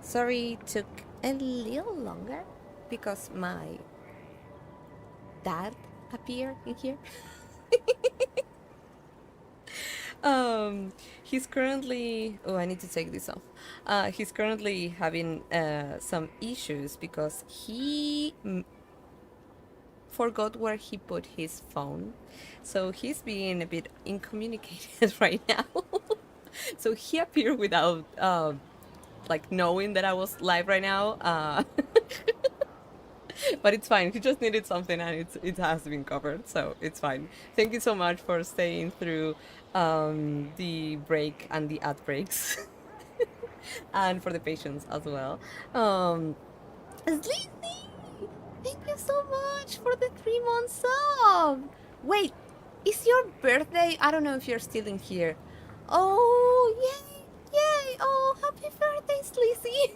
Sorry it took a little longer because my dad appeared in here. He's currently. Oh, I need to take this off. He's currently having some issues because he forgot where he put his phone, so he's being a bit incommunicated right now. So he appeared without like knowing that I was live right now. But it's fine. He just needed something, and it has been covered, so it's fine. Thank you so much for staying through the break and the ad breaks, and for the patience as well. Sleazy, thank you so much for the 3 months sub. Wait, is your birthday? I don't know if you're still in here. Oh, yay, yay! Oh, happy birthday, Sleazy!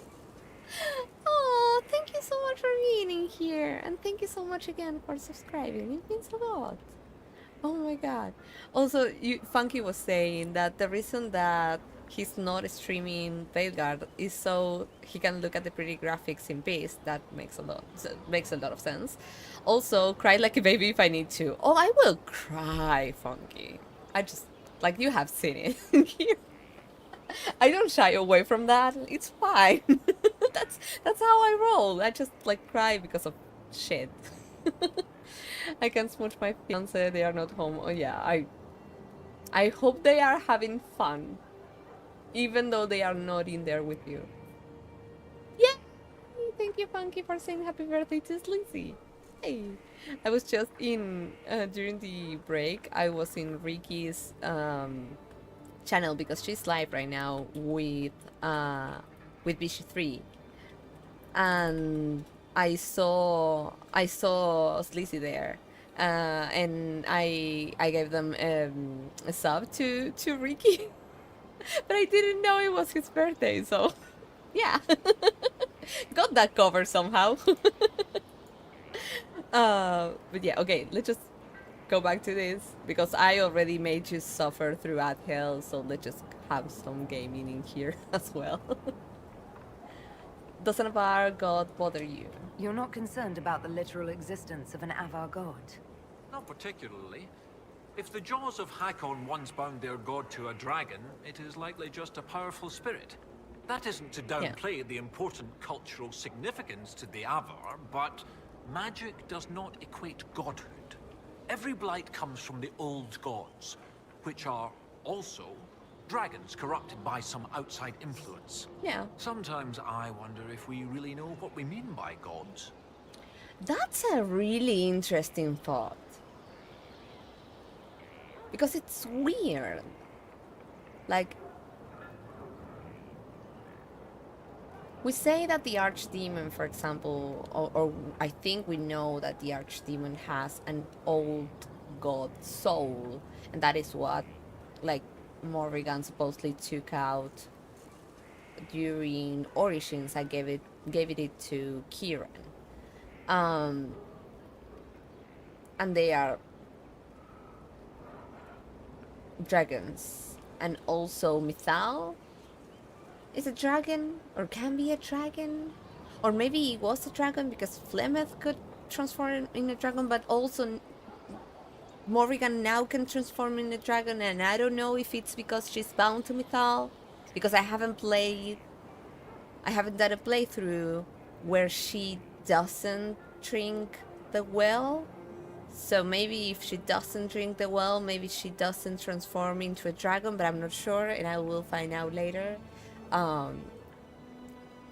Oh, thank you so much for being in here, and thank you so much again for subscribing. It means a lot. Oh my god. Also, Funky was saying that the reason that he's not streaming Veilguard is so he can look at the pretty graphics in peace. That makes a lot of sense. Also, cry like a baby if I need to. Oh, I will cry, Funky. I just like you have seen it here. I don't shy away from that. It's fine. that's how I roll. I just like cry because of shit. I can smooch my fiance. They are not home. Oh yeah, I hope they are having fun, even though they are not in there with you. Yay! Thank you, Funky, for saying happy birthday to Sleazy. Hey, I was just in during the break. I was in Ricky's channel because she's live right now with BC3, and I saw Sleazy there, and I gave them a sub to Ricky, but I didn't know it was his birthday, so yeah, got that covered somehow. But yeah, okay, let's just go back to this because I already made you suffer throughout hell, so let's just have some gaming in here as well. Does an Avar god bother you? You're not concerned about the literal existence of an Avar god? Not particularly. If the Jaws of Hakkon once bound their god to a dragon, it is likely just a powerful spirit. That isn't to downplay the important cultural significance to the Avar, but magic does not equate godhood. Every blight comes from the old gods, which are also dragons corrupted by some outside influence. Yeah. Sometimes I wonder if we really know what we mean by gods. That's a really interesting thought. Because it's weird. Like, we say that the archdemon, for example, or I think we know that the archdemon has an old god soul, and that is what, like, Morrigan supposedly took out during Origins. I gave it to Kieran, and they are dragons, and also Mythal is a dragon, or can be a dragon, or maybe it was a dragon because Flemeth could transform in a dragon, but also Morrigan now can transform in a dragon, and I don't know if it's because she's bound to Mythal, because I haven't done a playthrough where she doesn't drink the well. So maybe if she doesn't drink the well, maybe she doesn't transform into a dragon, but I'm not sure, and I will find out later.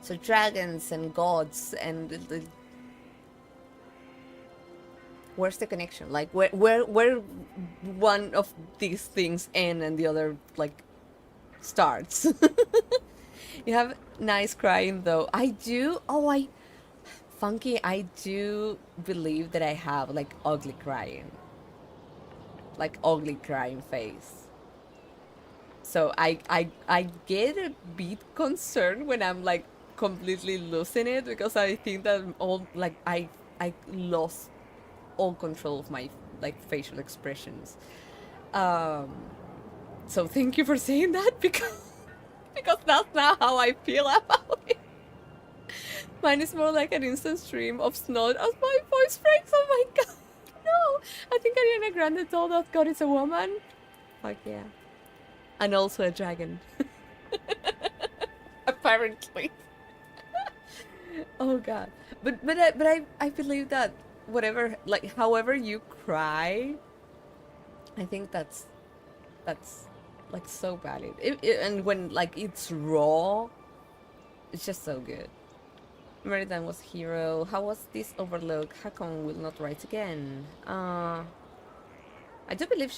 So dragons and gods and where's the connection? Like where one of these things end and the other like starts? You have nice crying though. I do. Oh, Funky, I do believe that I have like ugly crying. Like ugly crying face. So I get a bit concerned when I'm like completely losing it, because I think that all like I lost all control of my like facial expressions. So thank you for saying that, because that's not how I feel about it. Mine is more like an instant stream of snot as my voice breaks. Oh my god. No. I think Ariana Grande told that God is a woman. Fuck yeah. And also a dragon. Apparently. Oh god. But I believe that whatever, like, however you cry, I think that's like so valid. And when like it's raw, it's just so good. Meridan was hero. How was this overlook? Hakkon will not rise again. I do believe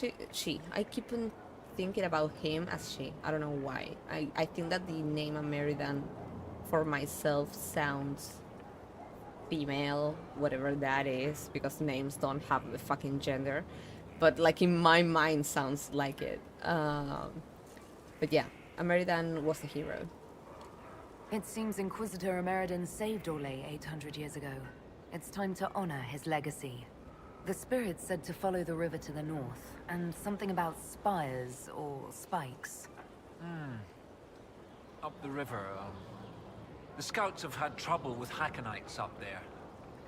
I keep on thinking about him as she. I don't know why. I think that the name Meridan for myself sounds female, whatever that is, because names don't have the fucking gender. But like in my mind sounds like it. But yeah, Meridan was a hero. It seems Inquisitor Ameridan saved Orlais 800 years ago. It's time to honor his legacy. The spirits said to follow the river to the north, and something about spires or spikes. Up the river, the scouts have had trouble with Hakkonites up there.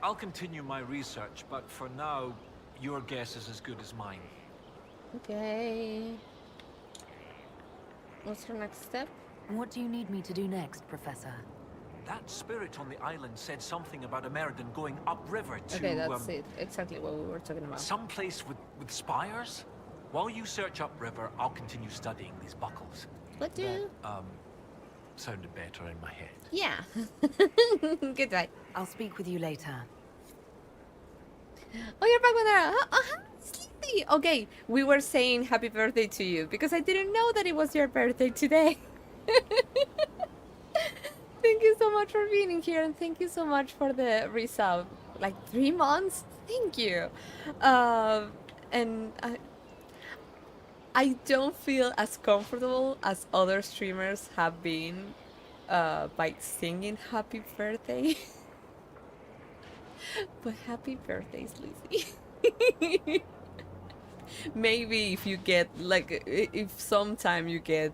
I'll continue my research, but for now, your guess is as good as mine. Okay. What's your next step? What do you need me to do next, Professor? That spirit on the island said something about Ameridan going upriver to... Okay, that's it. Exactly what we were talking about. Some place with spires? While you search upriver, I'll continue studying these buckles. What do? That, sounded better in my head. Yeah. Goodbye. I'll speak with you later. Oh, you're back, Pandora. Sleepy. Okay, we were saying happy birthday to you because I didn't know that it was your birthday today. Thank you so much for being here, and thank you so much for the resub. Like 3 months? Thank you. And I don't feel as comfortable as other streamers have been by singing happy birthday. But happy birthday, Sleazy. Maybe if you get, like, if sometime you get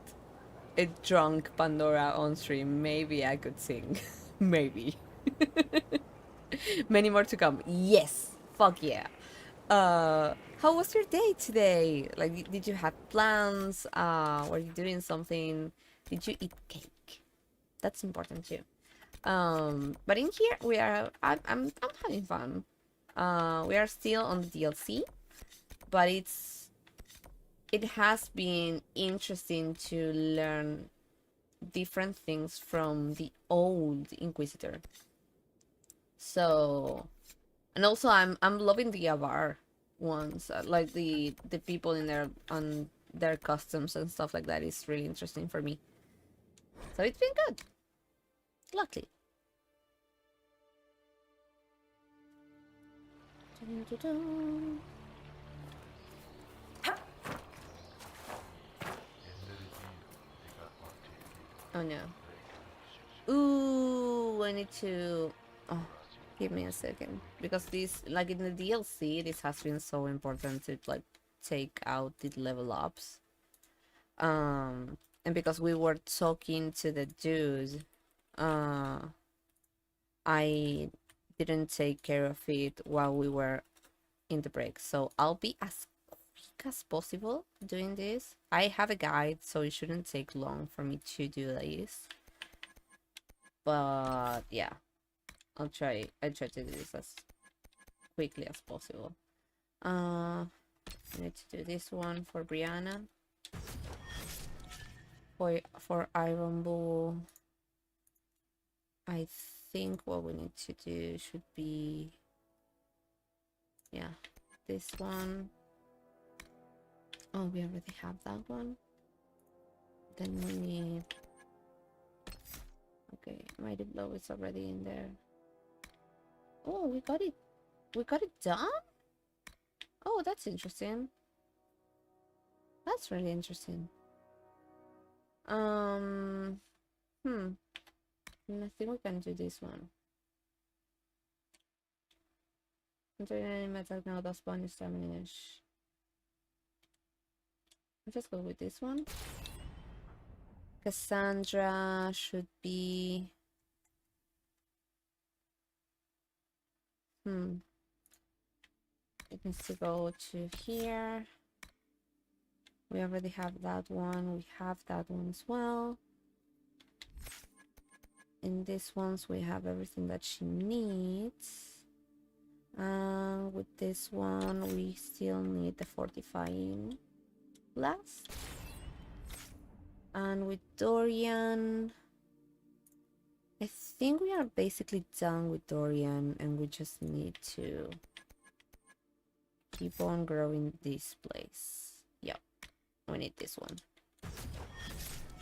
a drunk Pandora on stream, maybe I could sing. Maybe. Many more to come. Yes. Fuck yeah. How was your day today? Like, did you have plans? Were you doing something? Did you eat cake? That's important too. But in here we are. I'm having fun. We are still on the DLC, but it has been interesting to learn different things from the old Inquisitor. So, and also I'm loving the Avar ones, like the people in there on their customs and stuff like that is really interesting for me. So it's been good. Luckily. Dun, dun, dun. Oh no. Ooh, I need to... Oh, give me a second. Because this, like in the DLC, this has been so important to like take out the level ups. And because we were talking to the dude, I didn't take care of it while we were in the break. So I'll be as quick as possible doing this. I have a guide, so it shouldn't take long for me to do this. But yeah, I'll try to do this as quickly as possible. I need to do this one for Brianna. For Iron Bull, I think what we need to do should be, yeah, this one. Oh, we already have that one. Then we need... Okay, Mighty Blow is already in there. Oh, we got it. We got it done? Oh, that's interesting. That's really interesting. I think we can do this one. Any metal now does bonus damage. I'll just go with this one. Cassandra should be It needs to go to here. We already have that one. We have that one as well. In these ones, we have everything that she needs. With this one, we still need the fortifying blast. And with Dorian, I think we are basically done with Dorian, and we just need to keep on growing this place. Yep, we need this one.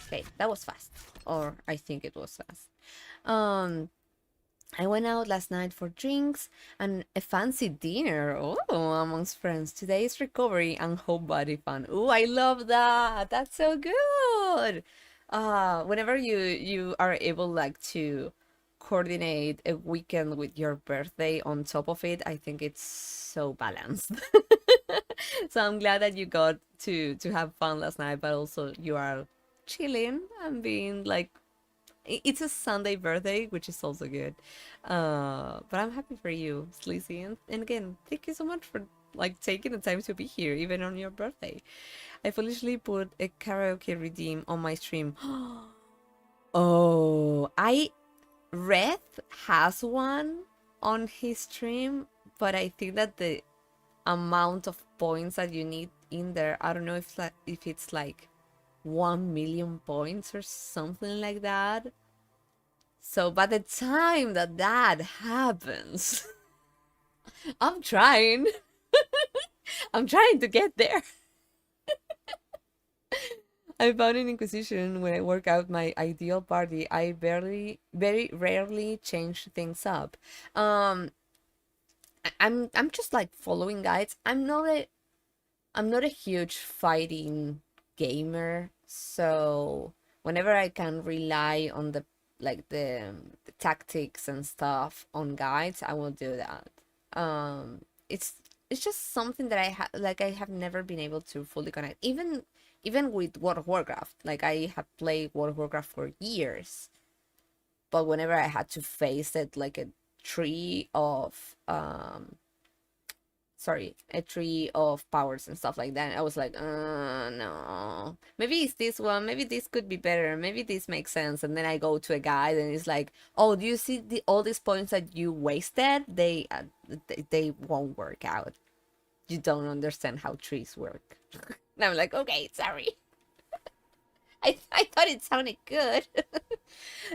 Okay, that was fast. Or I think it was fast. I went out last night for drinks and a fancy dinner. Oh, amongst friends. Today is recovery and whole body fun. Oh, I love that. That's so good. Whenever you are able like to coordinate a weekend with your birthday on top of it, I think it's so balanced. So I'm glad that you got to have fun last night, but also you are chilling and being like, it's a Sunday birthday, which is also good. But I'm happy for you, Sleazy. And again, thank you so much for like taking the time to be here, even on your birthday. I foolishly put a karaoke redeem on my stream. Oh, Red has one on his stream, but I think that the amount of points that you need in there, I don't know if it's like 1 million points or something like that. So by the time that happens, I'm trying. I'm trying to get there. I found in Inquisition when I work out my ideal party, I very rarely change things up. I'm just like following guides. I'm not a huge fighting gamer, so whenever I can rely on the tactics and stuff on guides, I will do that. It's just something that I have never been able to fully connect. Even with World of Warcraft, like I have played World of Warcraft for years, but whenever I had to face it like a tree of powers and stuff like that, I was like, no, maybe it's this one, maybe this could be better, maybe this makes sense. And then I go to a guide and it's like, oh, do you see all these points that you wasted? They won't work out. You don't understand how trees work. And I'm like, okay, sorry. I thought it sounded good.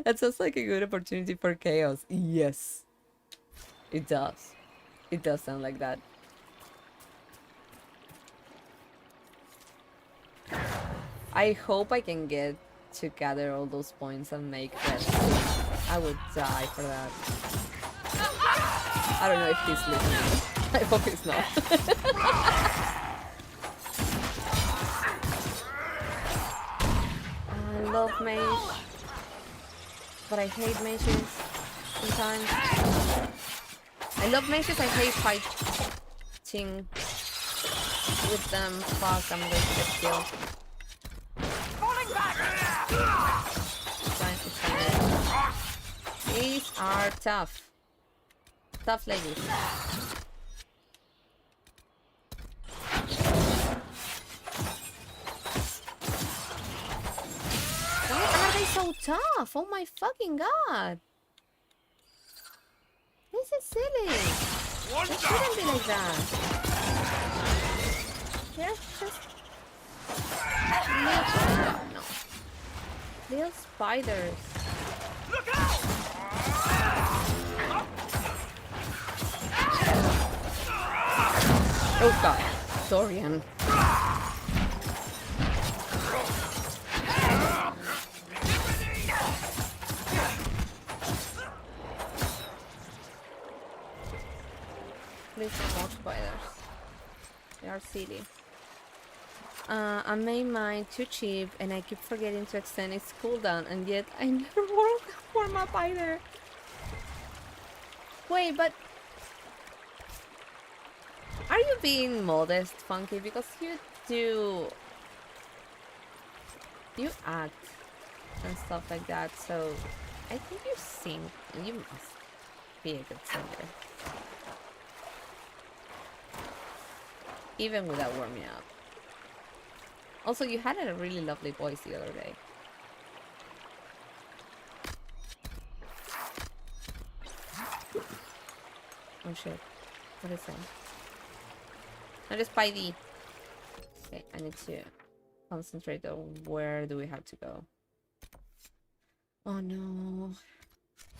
That sounds like a good opportunity for chaos. Yes, it does. It does sound like that. I hope I can get to gather all those points and make that. I would die for that. I don't know if he's listening. I hope he's not. I love mage, but I hate mages sometimes. I love mages, I hate fighting with them. Fuck, I'm going to get killed. These are tough. Tough ladies. Why are they so tough? Oh my fucking god. This is silly. It shouldn't be like that. They're just... No. Little spiders. Look out! Oh god. Dorian. Please no more spiders. They are silly. I made mine too cheap and I keep forgetting to extend its cooldown, and yet I never warm up either. Wait, but are you being modest, Funky? Because you act and stuff like that, so I think you sing and you must be a good singer. even without warming up. Also, you had a really lovely voice the other day. Oh shit. What is that? No, just Spidey. Okay, I need to concentrate on where do we have to go. Oh no.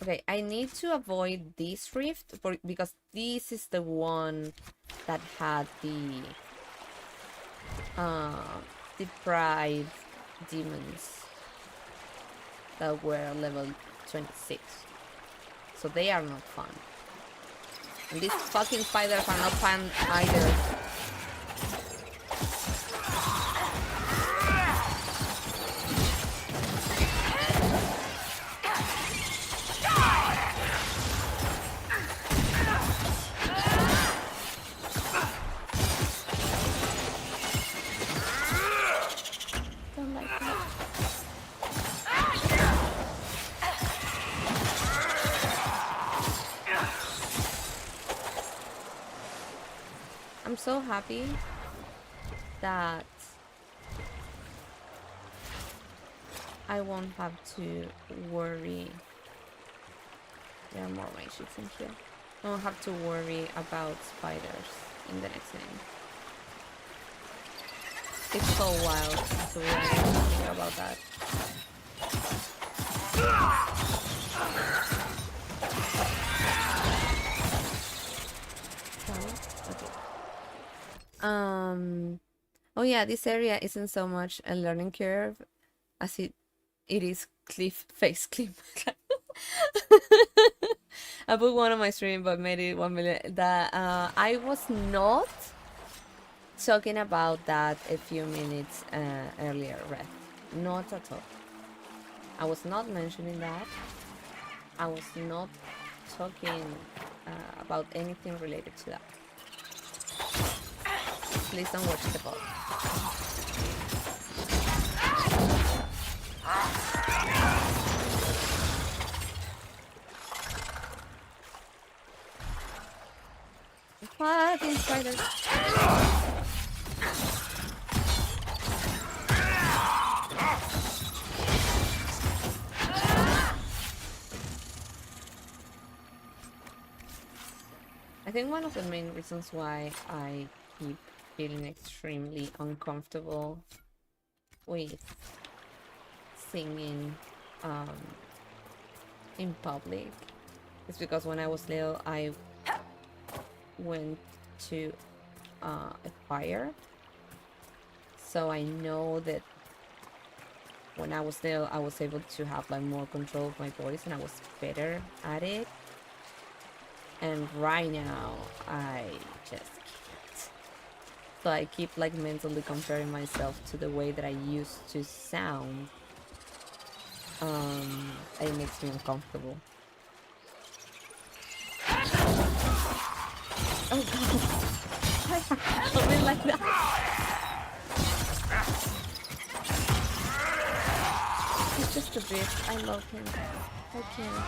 Okay, I need to avoid this rift because this is the one that had the deprived demons that were level 26. So they are not fun. And these fucking spiders are not fun either. Don't like that. I'm so happy that I won't have to worry. There are more ships in here. I won't have to worry about spiders in the next game. It's so wild to really think about that. Okay. Oh yeah, this area isn't so much a learning curve as it is face cliff. I put one on my stream but made it 1 million. That I was not talking about that a few minutes earlier, Red. Not at all. I was not mentioning that. I was not talking about anything related to that. Please don't watch the ball. Fucking spiders. I think one of the main reasons why I keep feeling extremely uncomfortable with singing in public is because when I was little I went to a choir, so I know that when I was little I was able to have like more control of my voice and I was better at it, and right now I just can't. So I keep like mentally comparing myself to the way that I used to sound. It makes me uncomfortable. Oh god, I have something like that. He's just a bitch. I love him. I can't.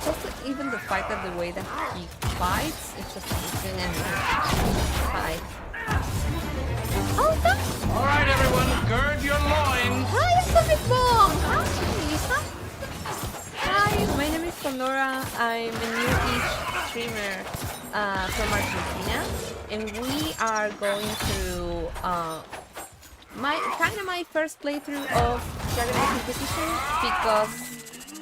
Just even the fact that the way that he fights, it's just fight. Oh, that's... Alright everyone, gird your loins! Hi, Atomic Bomb! Hi, my name is Pandora. I'm a new-ish streamer from Argentina, and we are going through my first playthrough of Dragon Age Inquisition because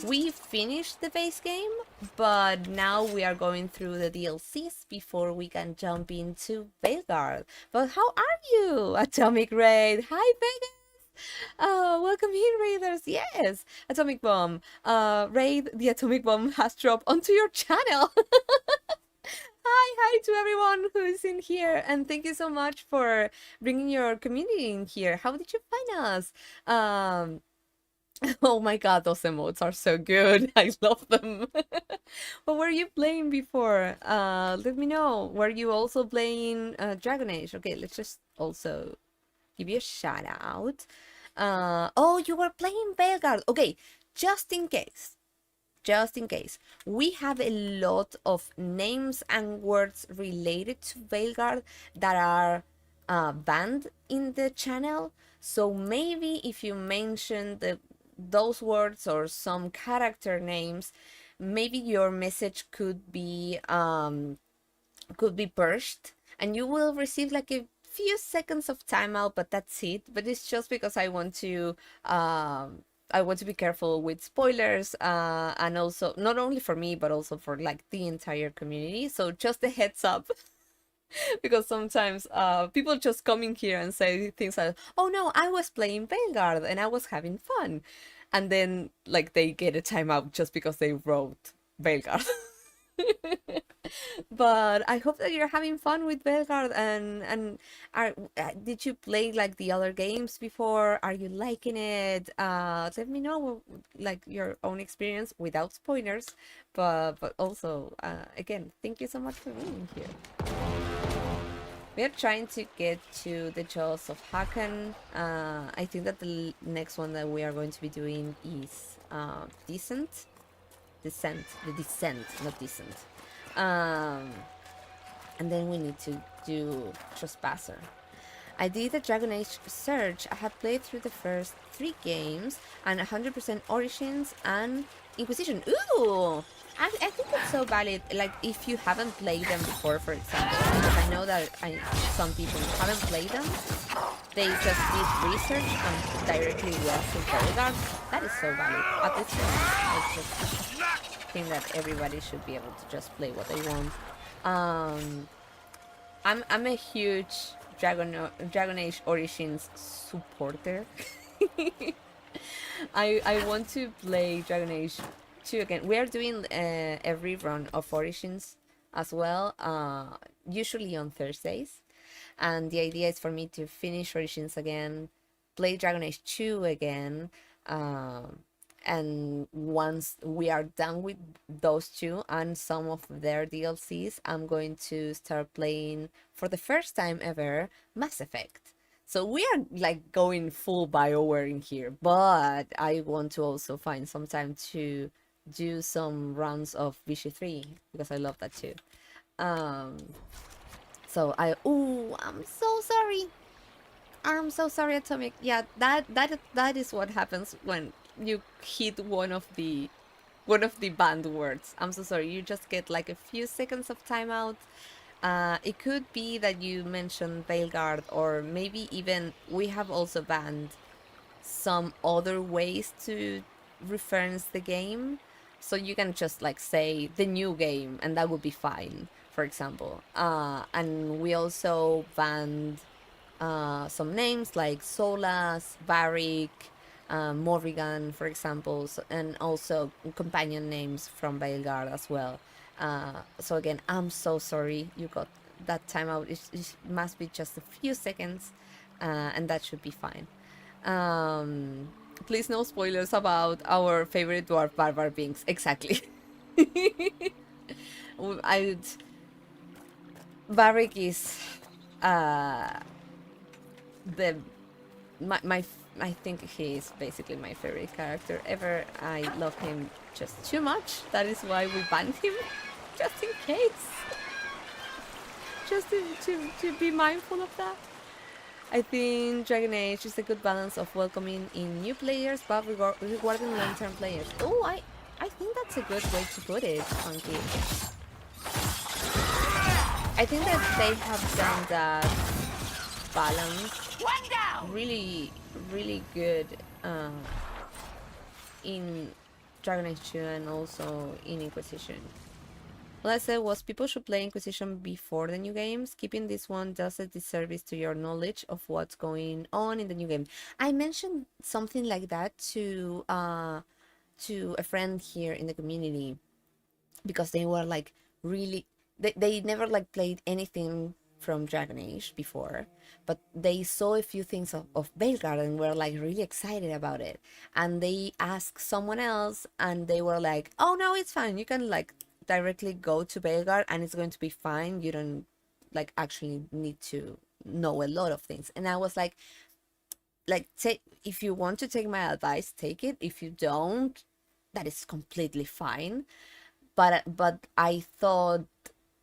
we finished the base game, but now we are going through the DLCs before we can jump into Veilguard. But how are you, Atomic Raid? Hi, Vegas! Welcome in, Raiders. Yes, Atomic Bomb. Raid, the Atomic Bomb has dropped onto your channel. Hi to everyone who is in here, and thank you so much for bringing your community in here. How did you find us? Oh my god, those emotes are so good. I love them. What were you playing before? Let me know. Were you also playing Dragon Age? Okay, let's just also give you a shout out. Oh, you were playing Veilguard. Okay, just in case. just in case, we have a lot of names and words related to Veilguard that are banned in the channel. So maybe if you mention those words or some character names, maybe your message could be purged, and you will receive like a few seconds of timeout, but that's it. But it's just because I want to be careful with spoilers, and also not only for me but also for like the entire community. So just a heads up. Because sometimes people just come in here and say things like, oh no, I was playing Vanguard and I was having fun, and then like they get a timeout just because they wrote Vanguard. But I hope that you're having fun with Belgard, and did you play like the other games before? Are you liking it? Let me know like your own experience without spoilers, but also again, thank you so much for being here. We are trying to get to the Jaws of Hakkon. I think that the next one that we are going to be doing is Descent, not Descent. And then we need to do Trespasser. I did a Dragon Age search. I have played through the first 3 games and 100% Origins and Inquisition. Ooh! I think it's so valid, like if you haven't played them before, for example, because I know that some people haven't played them, they just did research and directly went to Veilguard. That is so valid. At this point, I just think that everybody should be able to just play what they want. I'm a huge Dragon Age Origins supporter. I want to play Dragon Age 2 again. We are doing every run of Origins as well, usually on Thursdays. And the idea is for me to finish Origins again, play Dragon Age 2 again, and once we are done with those 2 and some of their DLCs, I'm going to start playing, for the first time ever, Mass Effect. So we are like going full BioWare in here, but I want to also find some time to do some runs of Vichy 3 because I love that too. So I'm so sorry. I'm so sorry, Atomic. Yeah, that is what happens when you hit one of the banned words. I'm so sorry. You just get like a few seconds of timeout. It could be that you mentioned Veilguard, or maybe even we have also banned some other ways to reference the game. So you can just like say the new game and that would be fine, for example. And we also banned some names like Solas, Varric, Morrigan, for example, and also companion names from Veilguard as well. So again, I'm so sorry you got that timeout. It must be just a few seconds, and that should be fine. Please no spoilers about our favorite dwarf barbar beings. Exactly. Varric is I think he is basically my favorite character ever. I love him just too much. That is why we banned him, just in case. Just to be mindful of that. I think Dragon Age is a good balance of welcoming in new players but rewarding long-term players. Oh, I think that's a good way to put it, Funky. I think that they have done that balance really, really good in Dragon Age 2 and also in Inquisition. What I said was people should play Inquisition before the new games. Keeping this one does a disservice to your knowledge of what's going on in the new game. I mentioned something like that to a friend here in the community because they were like really they never like played anything from Dragon Age before, but they saw a few things of Veilguard and were like really excited about it, and they asked someone else and they were like, oh no, it's fine, you can like directly go to Veilguard and it's going to be fine, you don't like actually need to know a lot of things. And I was like if you want to take my advice, take it. If you don't, that is completely fine. But I thought,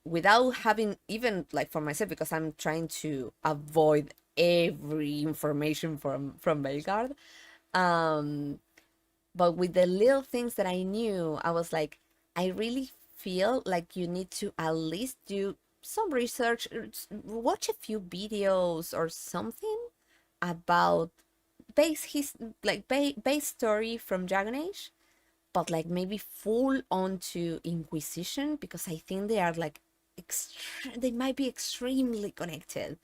without having, even like for myself, because I'm trying to avoid every information from Belgard, um but with the little things that I knew, I was like, I really feel like you need to at least do some research, watch a few videos or something about base story from Dragon Age, but like maybe full on to Inquisition, because I think they are like they might be extremely connected.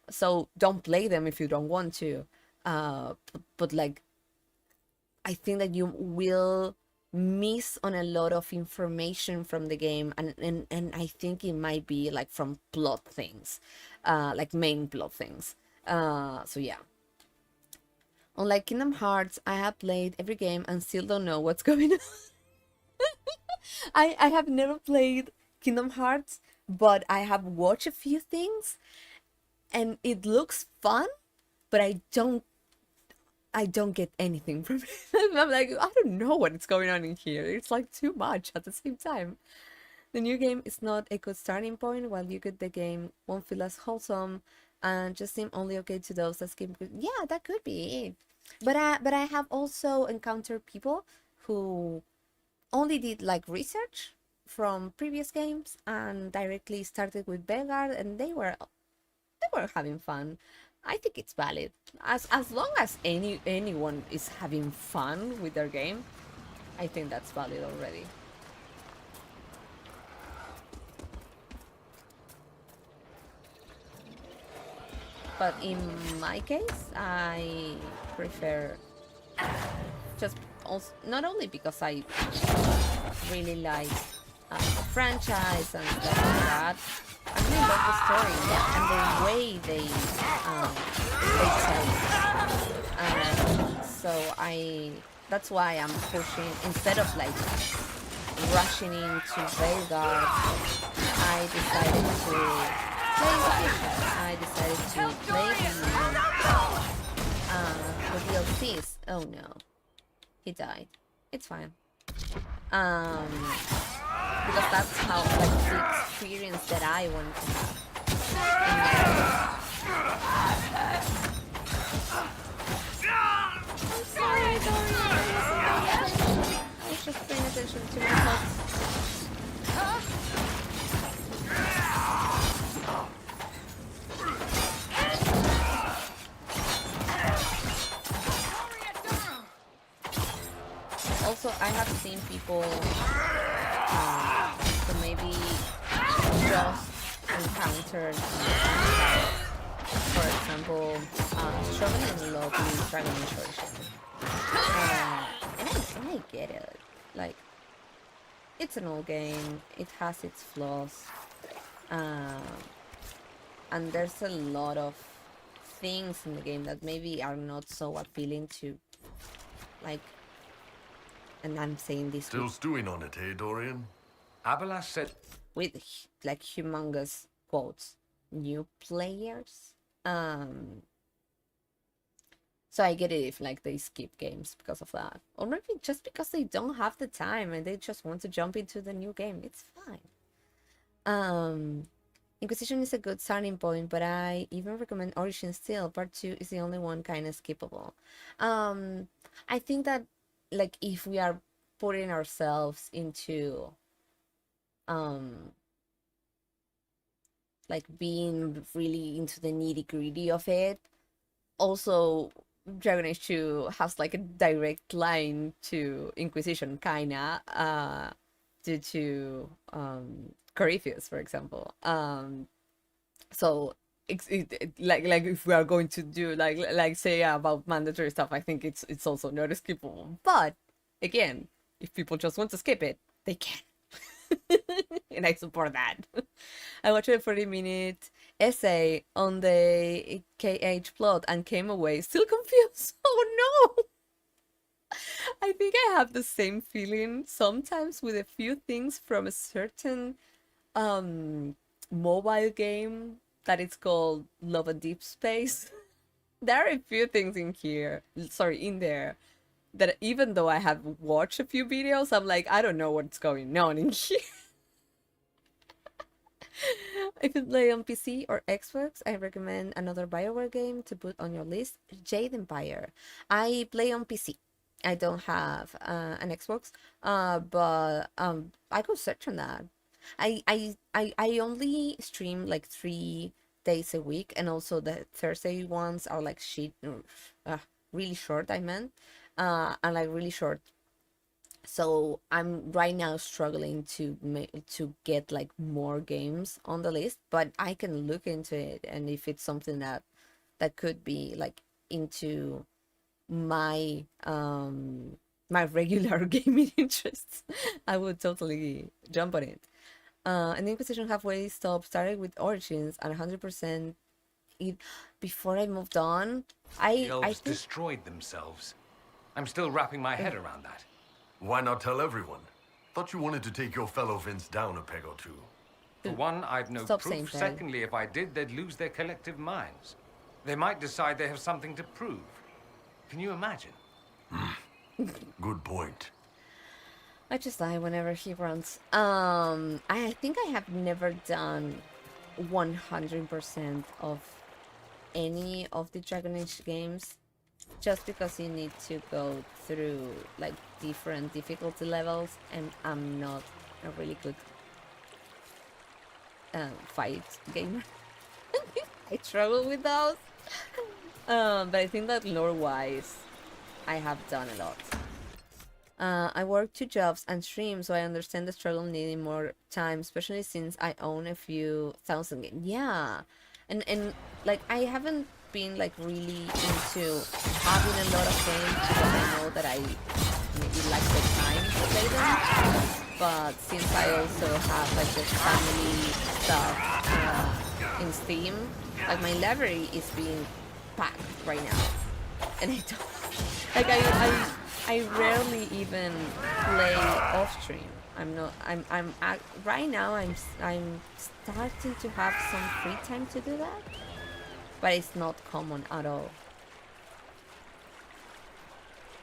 So don't play them if you don't want to. But like, I think that you will miss on a lot of information from the game, and I think it might be like from plot things, like main plot things. So yeah. Unlike Kingdom Hearts, I have played every game and still don't know what's going on. I have never played Kingdom Hearts, but I have watched a few things and it looks fun, but I don't get anything from it. I'm like, I don't know what's going on in here. It's like too much at the same time. The new game is not a good starting point, while you get the game won't feel as wholesome and just seem only okay to those that skip. Yeah, that could be it. But I have also encountered people who only did like research from previous games and directly started with Belgard, and they were having fun. I think it's valid. As long as anyone is having fun with their game, I think that's valid already. But in my case, I prefer, just also, not only because I really like the franchise and stuff like that, I really love the story and the way they tell it. So that's why I'm pushing, instead of like rushing into Veilguard, I decided to play Inquisition. I decided to play the DLCs. Oh no, he died. It's fine. Because that's how, like, the experience that I want to have. I'm sorry, Dorian. I was just paying attention to my thoughts. Also, I have seen people who maybe just encountered, for example, struggling a lot with Dragon Age Origins. And I get it. Like, it's an old game, it has its flaws, and there's a lot of things in the game that maybe are not so appealing to, like, and I'm saying this still stewing on it, eh, Dorian? Abela said with like humongous quotes, new players. So I get it if like they skip games because of that, or maybe just because they don't have the time and they just want to jump into the new game. It's fine. Inquisition is a good starting point, but I even recommend Origin still. Part 2 is the only one kind of skippable. I think that, like, if we are putting ourselves into like being really into the nitty-gritty of it, also Dragon Age 2 has like a direct line to Inquisition, kinda, due to Corypheus, for example. So like if we are going to do like say about mandatory stuff, I think it's also not skippable. But again, if people just want to skip it, they can. And I support that. I watched a 40-minute essay on the KH plot and came away still confused. Oh no! I think I have the same feeling sometimes with a few things from a certain mobile game that it's called Love a Deep Space. There are a few things in there that even though I have watched a few videos, I'm like, I don't know what's going on in here. If you play on PC or Xbox, I recommend another BioWare game to put on your list, Jade Empire. I play on PC. I don't have an Xbox, but I could search on that. I only stream like 3 days a week, and also the Thursday ones are like really short. I meant, and like really short. So I'm right now struggling to get like more games on the list, but I can look into it, and if it's something that could be like into my my regular gaming interests, I would totally jump on it. And the Inquisition halfway stop started with Origins and 100% it before I moved on. The I elves think destroyed themselves. I'm still wrapping my head around that. Why not tell everyone? Thought you wanted to take your fellow Vince down a peg or two. For one, I've no Stop saying proof. that. Secondly, if I did, they'd lose their collective minds. They might decide they have something to prove. Can you imagine? Good point. I just die whenever he runs. I think I have never done 100% of any of the Dragon Age games, just because you need to go through like different difficulty levels, and I'm not a really good fight gamer. I struggle with those. But I think that lore-wise, I have done a lot. I work 2 jobs and stream, so I understand the struggle needing more time, especially since I own a few thousand games. Yeah, and like I haven't been like really into having a lot of games because I know that I maybe lack the time to play them. But since I also have like the family stuff in Steam, like my library is being packed right now, and I don't like I rarely even play off stream. Right now I'm starting to have some free time to do that, but it's not common at all.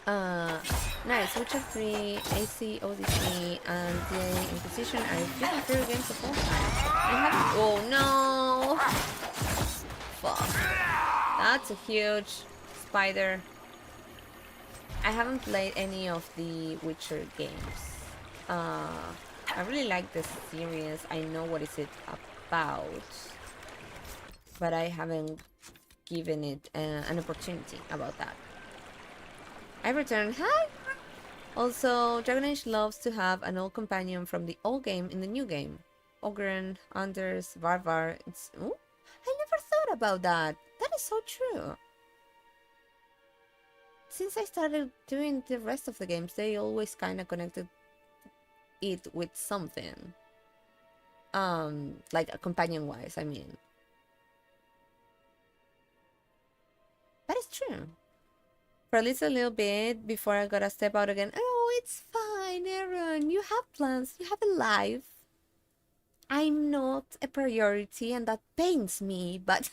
Nice. Witcher 3, AC, Odyssey, and the Inquisition are my favorite games of all time. I have. Oh no! Fuck. That's a huge spider. I haven't played any of the Witcher games. I really like this series. I know what is it about, but I haven't given it an opportunity about that. I returned. Hi! Also, Dragon Age loves to have an old companion from the old game in the new game. Ogren, Anders, Varvar. It's... Ooh, I never thought about that. That is so true. Since I started doing the rest of the games, they always kind of connected it with something. Like a companion-wise, I mean. That is true. For at least a little bit before I gotta step out again. Oh, it's fine, Aaron. You have plans. You have a life. I'm not a priority, and that pains me, but...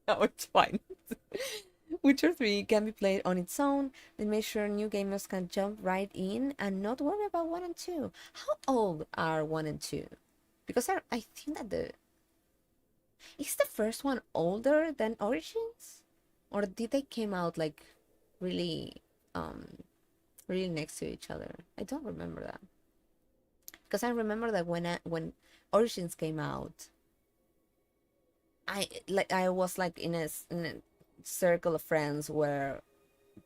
no, it's fine. Witcher 3 can be played on its own. They make sure new gamers can jump right in and not worry about 1 and 2. How old are 1 and 2? Because I think that is the first one older than Origins? Or did they came out like really really next to each other? I don't remember that. Because I remember that when Origins came out, I was like in a circle of friends where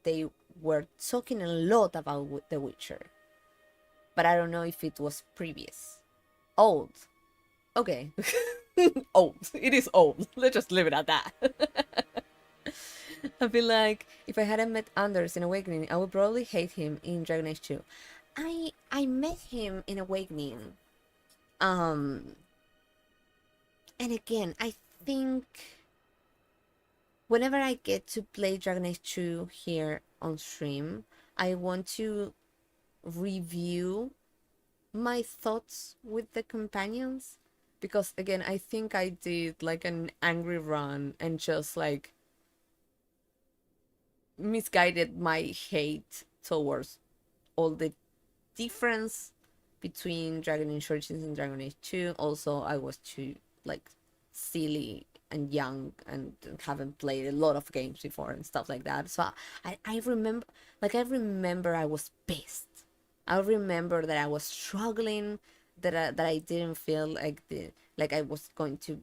they were talking a lot about The Witcher, but I don't know if it was previous. Old. Okay. Old. It is old. Let's just leave it at that. I feel like if I hadn't met Anders in Awakening, I would probably hate him in Dragon Age 2. I met him in Awakening. And again, I think whenever I get to play Dragon Age 2 here on stream, I want to review my thoughts with the companions. Because again, I think I did like an angry run and just like misguided my hate towards all the difference between Dragon Age Origins and Dragon Age 2. Also, I was too like silly and young and haven't played a lot of games before and stuff like that. So I remember, I was pissed. I remember that I was struggling, that I didn't feel like I was going to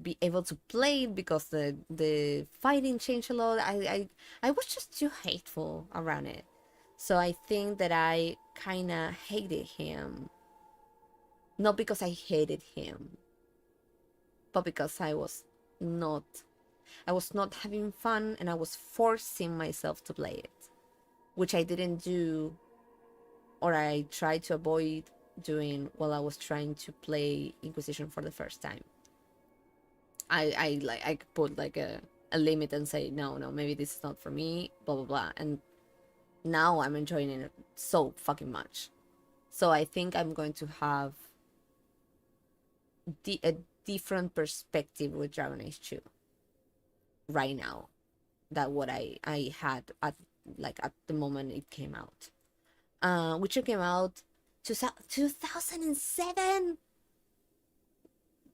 be able to play it because the fighting changed a lot. I was just too hateful around it. So I think that I kind of hated him. Not because I hated him, but because I was not having fun, and I was forcing myself to play it, which I didn't do, or I tried to avoid doing while I was trying to play Inquisition for the first time. I put like a limit and say no, maybe this is not for me, blah blah blah, and now I'm enjoying it so fucking much. So I think I'm going to have a different perspective with Dragon Age 2 right now than what I had at the moment it came out. Which came out 2007.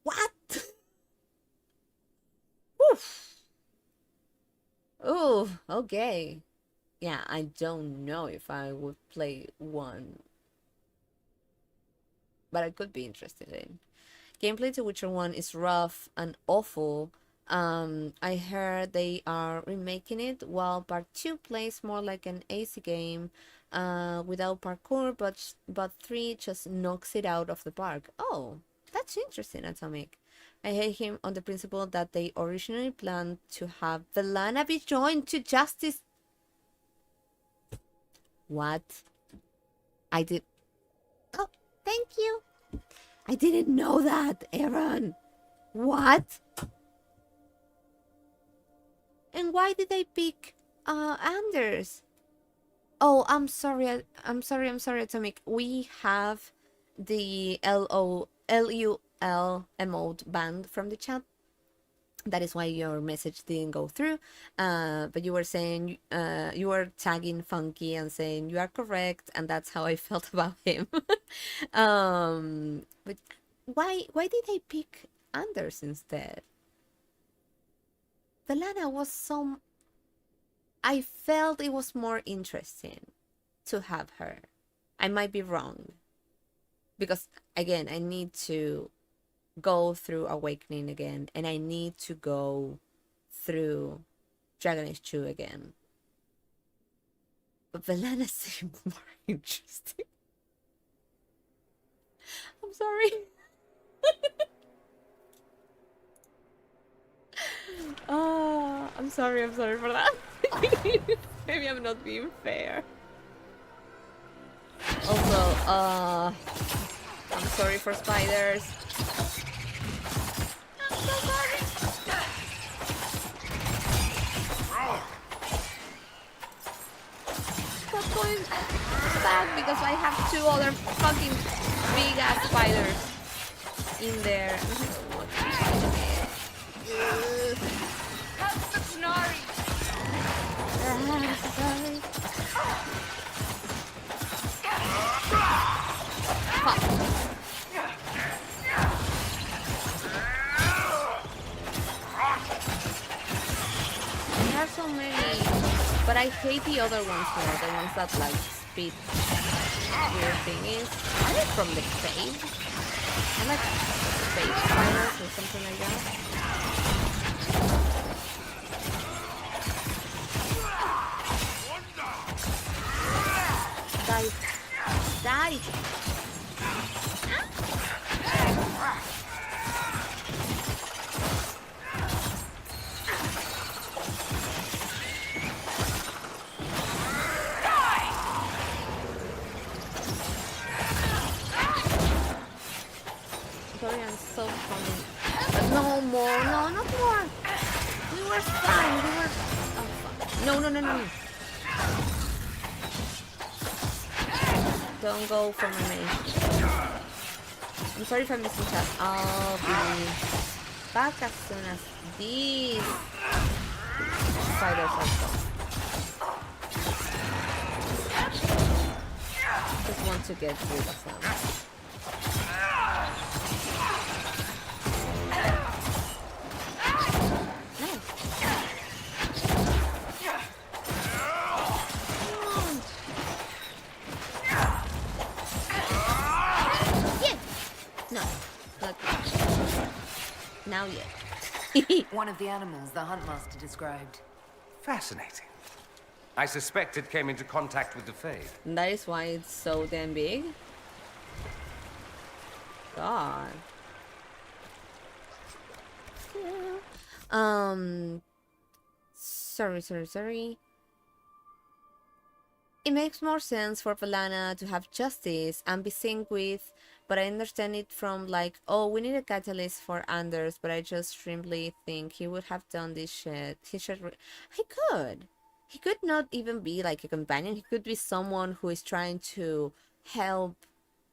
What? Oof. Oh, okay. Yeah, I don't know if I would play one, but I could be interested in. Gameplay to Witcher 1 is rough and awful. I heard they are remaking it, while part 2 plays more like an AC game without parkour, but 3 just knocks it out of the park. Oh, that's interesting, Atomic. I hate him on the principle that they originally planned to have Velana be joined to Justice. What? I did. Oh, thank you. I didn't know that, Aaron. What? And why did they pick Anders? Oh, I'm sorry, Atomic. We have the LUL emote banned from the chat. That is why your message didn't go through. But you were saying, you were tagging Funky and saying you are correct, and that's how I felt about him. But why did they pick Anders instead? Velana was so... I felt it was more interesting to have her. I might be wrong. Because, again, I need to go through Awakening again, and I need to go through Dragon Age 2 again. But Velana seemed more interesting. I'm sorry. Oh, I'm sorry for that. Maybe I'm not being fair. Also, I'm sorry for spiders. I'm so sorry. Stop going back because I have 2 other fucking big ass spiders in there. That's the Canary! Sorry. There are so many, but I hate the other ones more, the ones that like speed weird thingies. Are they from the cave? I like space spiders or something like that. Die! Sorry, I'm so funny. No more, no, not more. We were fine. We were. Oh fuck! No. Don't go for my main. I'm sorry if I missed the chat. I'll be back as soon as these spiders are gone. to get rid of them. No, not now yet. One of the animals the Huntmaster described. Fascinating. I suspect it came into contact with the Fade. That is why it's so damn big. God. Sorry. It makes more sense for Valana to have justice and be synced with, but I understand it from like, oh, we need a catalyst for Anders, but I just simply think he would have done this shit. He could. He could not even be like a companion. He could be someone who is trying to help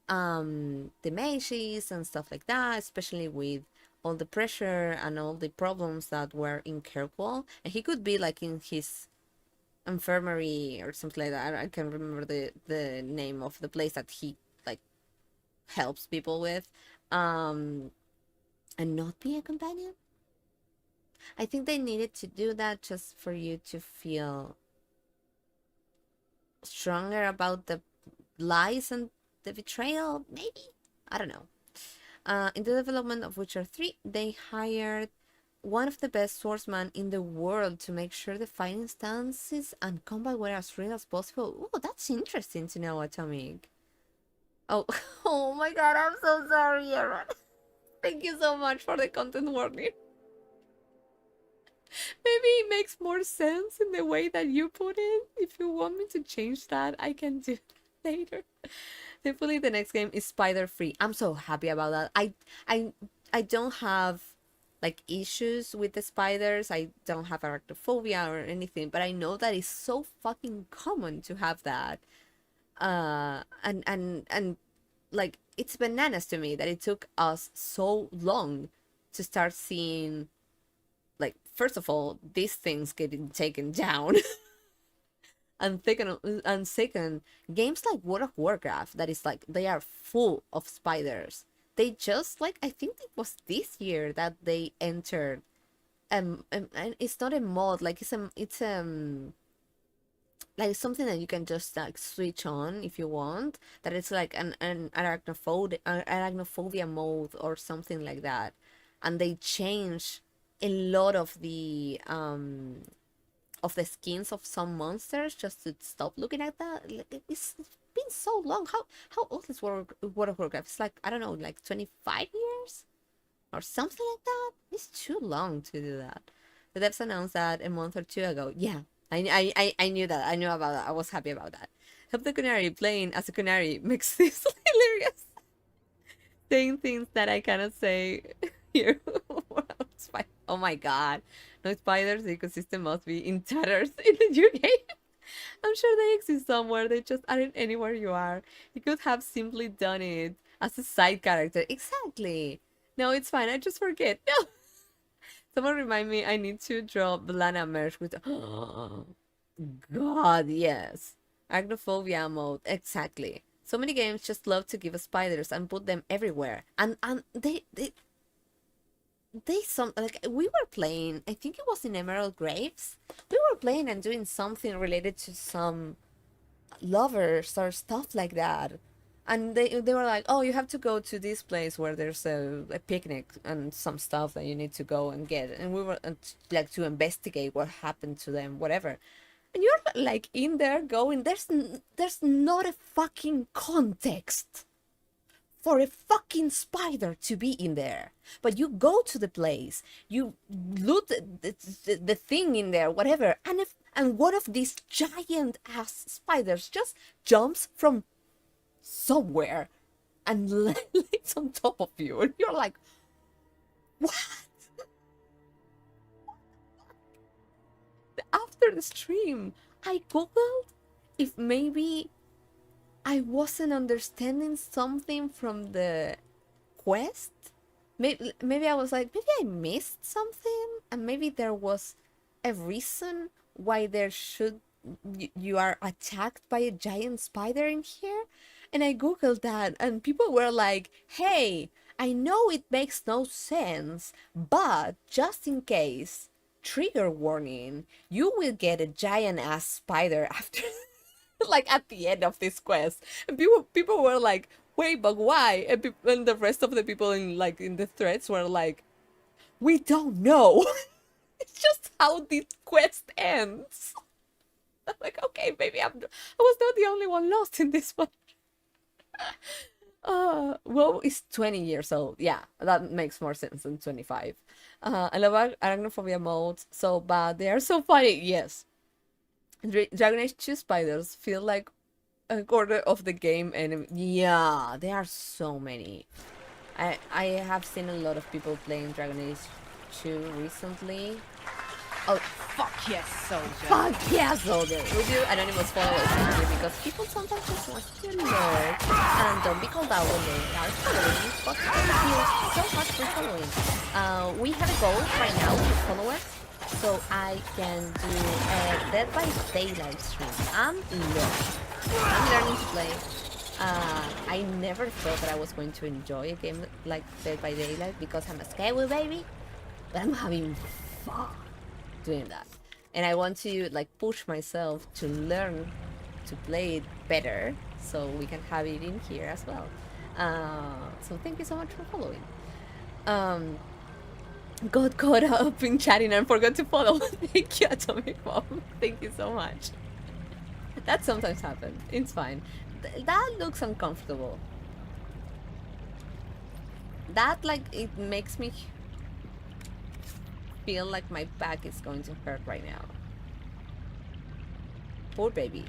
the mages and stuff like that, especially with all the pressure and all the problems that were in Kirkwall. And he could be like in his infirmary or something like that. I can't remember the name of the place that he like helps people with, and not be a companion. I think they needed to do that just for you to feel stronger about the lies and the betrayal, maybe? I don't know. In the development of Witcher 3, they hired one of the best swordsmen in the world to make sure the fighting stances and combat were as real as possible. Oh, that's interesting to know, Atomic. Oh, oh my god, I'm so sorry, Aaron. Thank you so much for the content warning. Maybe it makes more sense in the way that you put it. If you want me to change that, I can do it later. Hopefully the next game is spider free. I'm so happy about that. I don't have like issues with the spiders. I don't have arachnophobia or anything, but I know that it's so fucking common to have that. And like it's bananas to me that it took us so long to start seeing, like, first of all, these things getting taken down. And second, games like World of Warcraft, that is like, they are full of spiders. They just, like, I think it was this year that they entered, and it's not a mod, like, it's like something that you can just like switch on if you want, that it's like an arachnophobia mode or something like that. And they change a lot of the skins of some monsters just to stop looking at that. Like, it's been so long. How old is World of Warcraft? It's like, I don't know, like 25 years or something like that. It's too long to do that. The devs announced that a month or two ago. Yeah, I knew that. I knew about that. I was happy about that. Hope the Canary playing as a Canary makes this hilarious. Saying things that I cannot say here. Oh my god. No spiders, the ecosystem must be in tatters in the new game. I'm sure they exist somewhere, they just aren't anywhere you are. You could have simply done it as a side character. Exactly. No, it's fine, I just forget. No. Someone remind me I need to draw Blana merch with... God, yes. Arachnophobia mode, exactly. So many games just love to give us spiders and put them everywhere. And they some, like, we were playing, I think it was in Emerald Graves. We were playing and doing something related to some lovers or stuff like that. And they were like, oh, you have to go to this place where there's a picnic and some stuff that you need to go and get. And we were like to investigate what happened to them, whatever. And you're like in there going, there's not a fucking context for a fucking spider to be in there. But you go to the place, you loot the thing in there, whatever, and one of these giant ass spiders just jumps from somewhere and lays on top of you, and you're like, what? After the stream, I googled if maybe I wasn't understanding something from the quest. Maybe I was like, maybe I missed something, and maybe there was a reason why there should you are attacked by a giant spider in here. And I googled that, and people were like, "Hey, I know it makes no sense, but just in case, trigger warning, you will get a giant ass spider after." Like at the end of this quest, and people were like, "Wait, but why?" And the rest of the people in the threads were like, "We don't know." It's just how the quest ends. I'm like, okay, maybe I was not the only one lost in this one. Well, it's 20 years old. Yeah, that makes more sense than 25. I love arachnophobia modes so bad. They are so funny. Yes. Dragon Age 2 spiders feel like a quarter of the game enemy. Yeah, there are so many. I have seen a lot of people playing Dragon Age 2 recently. Oh, Fuck yes, soldier. fuck yeah, soldier! Would you anonymous followers here because people sometimes just want to learn and don't be called out when they are following. But thank you so much for following. We have a goal right now with followers, so I can do a Dead by Daylight stream. I'm learning to play. I never thought that I was going to enjoy a game like Dead by Daylight because I'm a scary baby, but I'm having fun doing that, and I want to like push myself to learn to play it better so we can have it in here as well. So thank you so much for following. Got caught up in chatting and forgot to follow. Thank you, Atomic Bomb. Thank you so much. That sometimes happens. It's fine. That looks uncomfortable. That like it makes me feel like my back is going to hurt right now. Poor baby.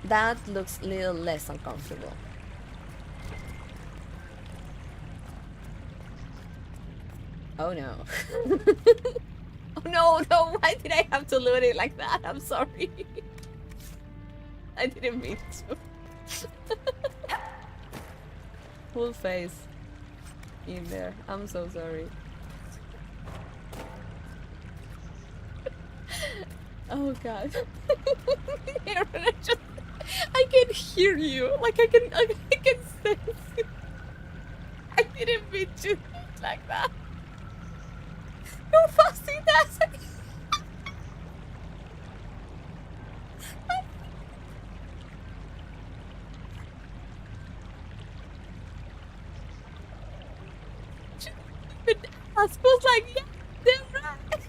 That looks a little less uncomfortable. Oh no. Oh no, why did I have to loot it like that? I'm sorry. I didn't mean to. Full face in there. I'm so sorry. Oh god. Aaron, I can hear you. Like I can sense it. I didn't mean to do it like that. No fussy that's I was like, yeah, they're right.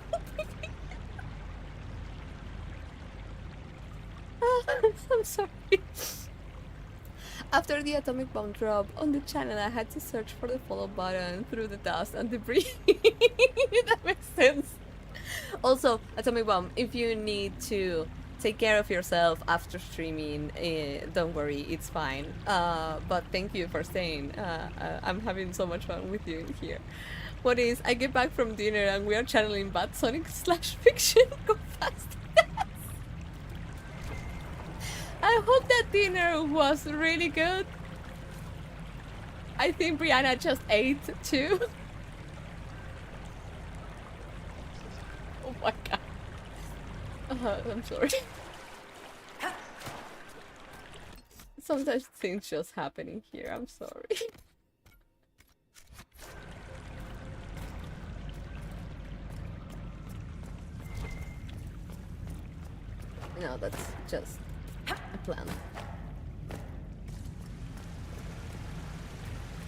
I'm sorry. After the atomic bomb drop on the channel, I had to search for the follow button through the dust and debris. That makes sense. Also, atomic bomb, if you need to take care of yourself after streaming, don't worry, it's fine. But thank you for staying. I'm having so much fun with you in here. What is, I get back from dinner and we are channeling Bad Sonic / fiction. Go fast. I hope that dinner was really good. I think Brianna just ate too. Oh my god. I'm sorry. Sometimes things just happening here. I'm sorry. No, that's just a plan.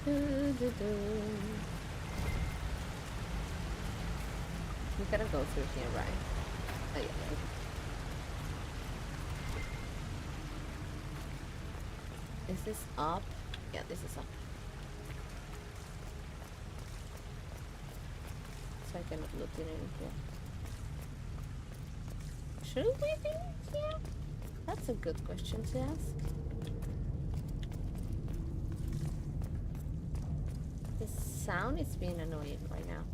We gotta go through here, right? Oh, yeah. Is this up? Yeah, this is up. So I cannot look in here. Should we be here? That's a good question to ask. The sound is being annoying right now.